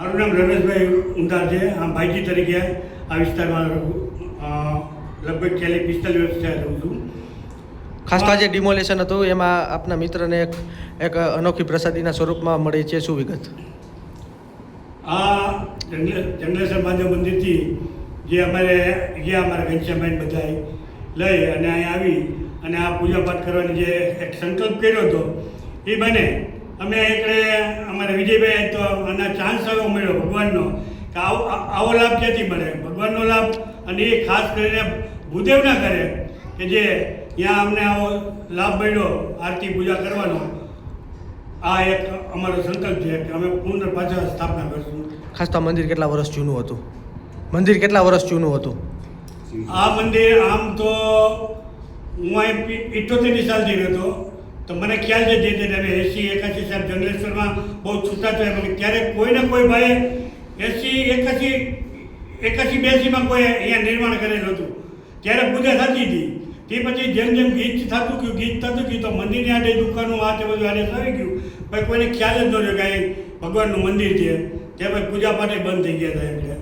મારું નામ રમેશભાઈ ઊંધાર છે. આમ ભાઈજી તરીકે આ વિસ્તારમાં લગભગ 40-45 વર્ષથી રહું છું. ખાસ તો આજે ડિમોલેશન હતું એમાં આપના મિત્રને એક અનોખી પ્રસાદીના સ્વરૂપમાં મળી છે, શું વિગત? આ જંગલેશ્વર મહાદેવ મંદિરથી જે અમારે ગયા અમારા ઘનશ્યામભાઈ બધાએ લઈ અને અહીંયા આવી અને આ પૂજાપાઠ કરવાની જે એક સંકલ્પ કર્યો હતો એ બને અમે એકડે અમારે વિજયભાઈ તો આના ચાન્સ એવો મળ્યો ભગવાનનો કે આવો લાભ ક્યાંથી મળે, ભગવાનનો લાભ, અને એ ખાસ કરીને ભૂદેવના કરે કે જે ત્યાં અમને આવો લાભ મળ્યો આરતી પૂજા કરવાનો. આ એક અમારો સંકલ્પ છે કે અમે પુનઃ પાછા સ્થાપના કરીશું. ખાસ તો આ મંદિર કેટલા વર્ષ જૂનું હતું? મંદિર કેટલા વર્ષ જૂનું હતું? આ મંદિર આમ તો હું અહીં 78 સાલથી રહેતો, તો મને ખ્યાલ છે જે અમે 80-81 સાલ જંગલેશ્વરમાં બહુ છૂટા થયા, ત્યારે કોઈને કોઈ ભાઈએ 81-82માં કોઈ અહીંયા નિર્માણ કરેલું હતું. ત્યારે પૂજા થતી હતી. તે પછી જેમ જેમ ગીત થતું ગયું તો મંદિરની આડે દુકાનો આ તે બધું આડે આવી ગયું. પછી કોઈને ખ્યાલ જ ન રહ્યો કે અહીં ભગવાનનું મંદિર છે. ત્યાં પછી પૂજા પાઠ બંધ થઈ ગયા હતા. એટલે